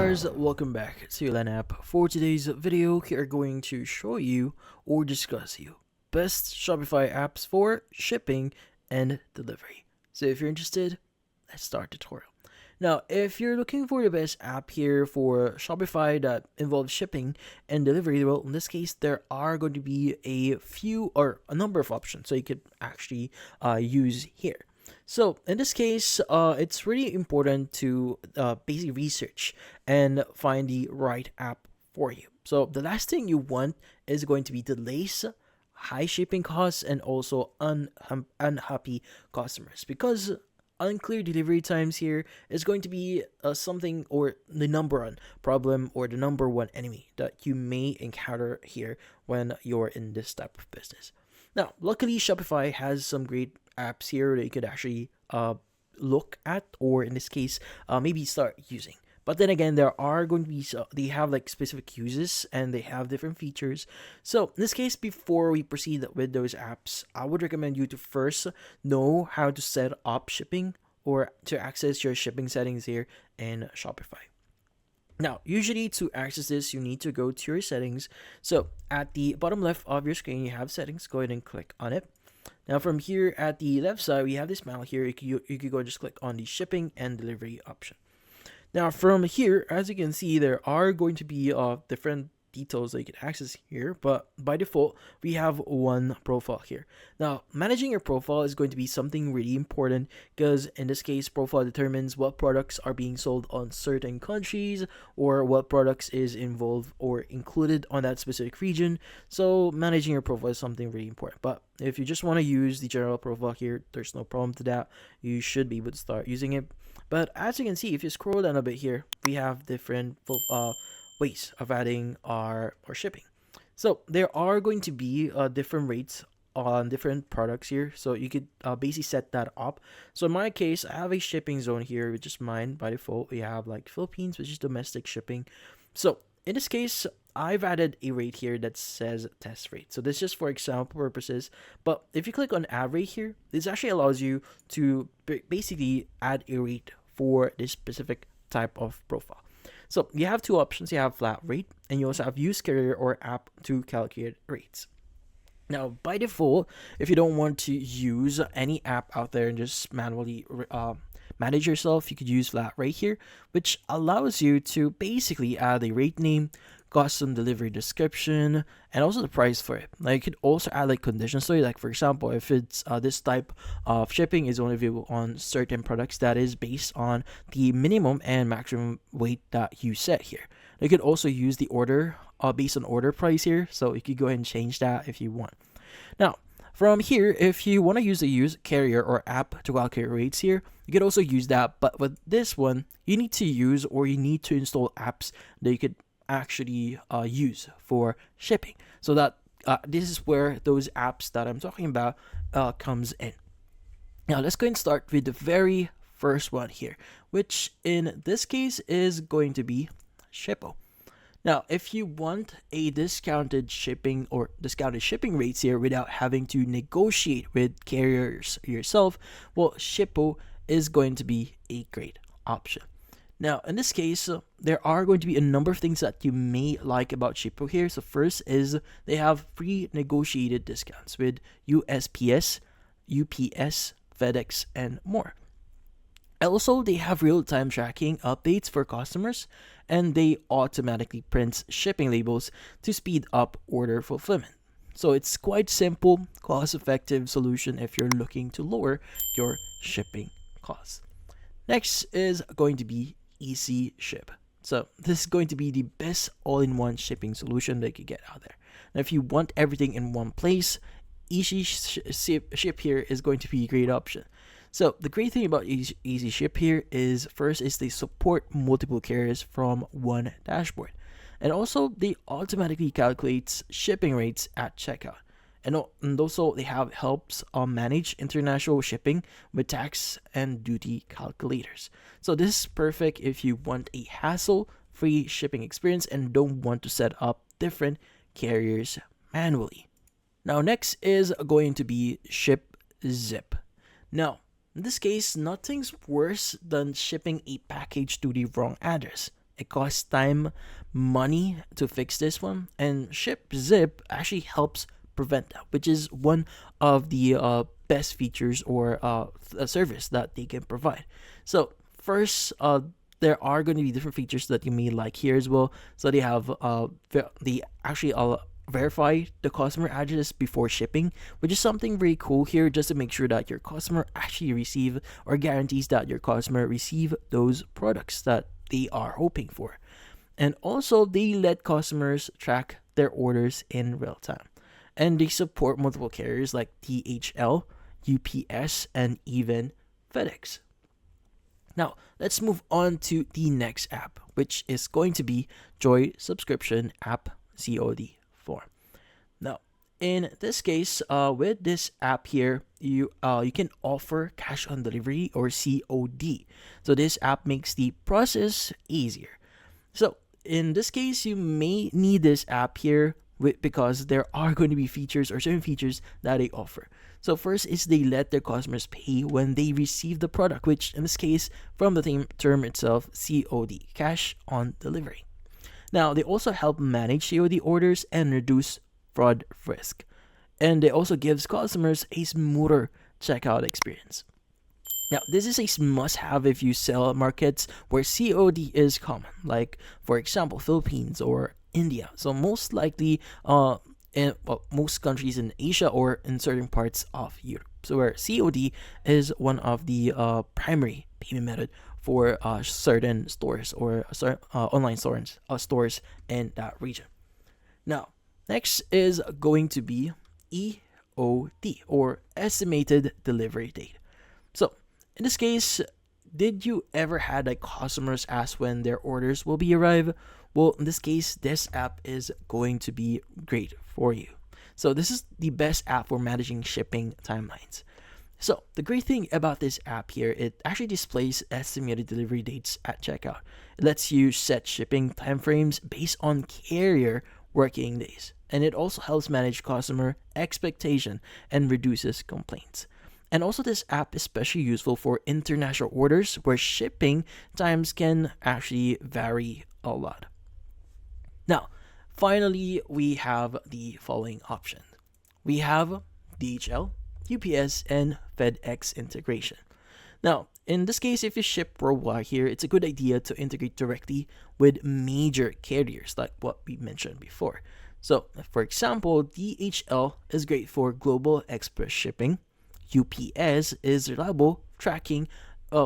guys, welcome back to Lan app. For today's video, we are going to show you or discuss you best Shopify apps for shipping and delivery. So if you're interested, let's start the tutorial. Now, if you're looking for the best app here for Shopify that involves shipping and delivery, well, in this case, there are going to be a few or a number of options so you could actually use here. So in this case, it's really important to basically research and find the right app for you. So the last thing you want is going to be delays, high shipping costs, and also unhappy customers, because unclear delivery times here is going to be something or the number one problem or the number one enemy that you may encounter here when you're in this type of business. Now, luckily, Shopify has some great apps here that you could actually look at, or in this case, maybe start using. But then again, there are going to be they have like specific uses and they have different features. So in this case, before we proceed with those apps, I would recommend you to first know how to set up shipping or to access your shipping settings here in Shopify. Now, usually to access this, you need to go to your settings. So at the bottom left of your screen, you have settings. Go ahead and click on it. Now from here at the left side, we have this panel here. You could go and just click on the shipping and delivery option. Now from here, as you can see, there are going to be different details that you can access here, but by default we have one profile here. Now managing your profile is going to be something really important, because in this case, profile determines what products are being sold on certain countries or what products is involved or included on that specific region. So managing your profile is something really important. But if you just want to use the general profile here, there's no problem to that. You should be able to start using it. But as you can see, if you scroll down a bit here, we have different ways of adding our shipping. So there are going to be different rates on different products here, so you could basically set that up. So in my case, I have a shipping zone here, which is mine by default. We have like Philippines, which is domestic shipping. So in this case, I've added a rate here that says test rate. So this is just for example purposes. But if you click on add rate here, this actually allows you to basically add a rate for this specific type of profile. So you have two options. You have flat rate, and you also have use carrier or app to calculate rates. Now, by default, if you don't want to use any app out there and just manually manage yourself, you could use flat rate here, which allows you to basically add a rate name, custom delivery description, and also the price for it. Now you could also add like conditions to it. Like for example, if it's this type of shipping is only available on certain products, that is based on the minimum and maximum weight that you set here. You could also use the order based on order price here, so you could go ahead and change that if you want. Now from here, if you want to use carrier or app to calculate rates here, you could also use that. But with this one, you need to use or you need to install apps that you could actually use for shipping, so that this is where those apps that I'm talking about comes in. Now let's go and start with the very first one here, which in this case is going to be Shippo. Now if you want a discounted shipping or discounted shipping rates here without having to negotiate with carriers yourself, well, Shippo is going to be a great option. Now, in this case, there are going to be a number of things that you may like about Shippo here. So first is they have pre-negotiated discounts with USPS, UPS, FedEx, and more. Also, they have real-time tracking updates for customers, and they automatically print shipping labels to speed up order fulfillment. So it's quite simple, cost-effective solution if you're looking to lower your shipping costs. Next is going to be Easy Ship. So this is going to be the best all-in-one shipping solution that you could get out there. Now if you want everything in one place, Easy Ship here is going to be a great option. So the great thing about Easy Ship here is first is they support multiple carriers from one dashboard, and also they automatically calculates shipping rates at checkout. And also they have helps manage international shipping with tax and duty calculators. So this is perfect if you want a hassle-free shipping experience and don't want to set up different carriers manually. Now next is going to be ShipZip. Now in this case, nothing's worse than shipping a package to the wrong address. It costs time, money to fix this one, and ShipZip actually helps prevent that, which is one of the best features or a service that they can provide. So first, there are going to be different features that you may like here as well. So they have they actually verify the customer address before shipping, which is something very cool here, just to make sure that your customer actually receive or guarantees that your customer receive those products that they are hoping for. And also they let customers track their orders in real time. And they support multiple carriers like DHL, UPS, and even FedEx. Now, let's move on to the next app, which is going to be Joy Subscription App COD 4. Now, in this case, with this app here, you can offer cash on delivery or COD. So this app makes the process easier. So in this case, you may need this app here because there are going to be features or certain features that they offer. So first is they let their customers pay when they receive the product, which in this case, from the term itself, COD, cash on delivery. Now, they also help manage COD orders and reduce fraud risk. And they also gives customers a smoother checkout experience. Now, this is a must-have if you sell markets where COD is common, like, for example, Philippines or India. So most likely, in most countries in Asia or in certain parts of Europe. So where COD is one of the primary payment method for certain stores or online stores in that region. Now, next is going to be EOD, or estimated delivery date. So in this case, did you ever had customers ask when their orders will be arrive? Well, in this case, this app is going to be great for you. So this is the best app for managing shipping timelines. So the great thing about this app here, it actually displays estimated delivery dates at checkout. It lets you set shipping timeframes based on carrier working days. And it also helps manage customer expectation and reduces complaints. And also this app is especially useful for international orders where shipping times can actually vary a lot. Now, finally, we have the following options. We have DHL, UPS, and FedEx integration. Now, in this case, if you ship worldwide here, it's a good idea to integrate directly with major carriers like what we mentioned before. So, for example, DHL is great for global express shipping. UPS is reliable tracking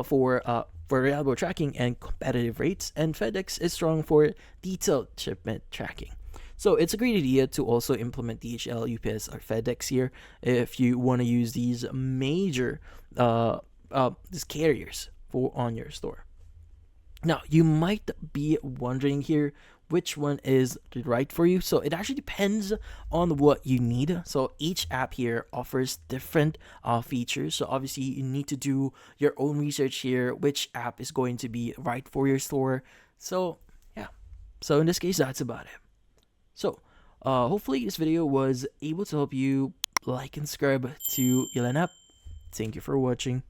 for reliable tracking and competitive rates, and FedEx is strong for detailed shipment tracking. So it's a great idea to also implement DHL, UPS, or FedEx here if you want to use these major these carriers on your store. Now, you might be wondering here which one is right for you. So it actually depends on what you need. So each app here offers different features. So obviously you need to do your own research here, which app is going to be right for your store. So yeah, so in this case, that's about it. So hopefully this video was able to help you. Like and subscribe to Yellen app. Thank you for watching.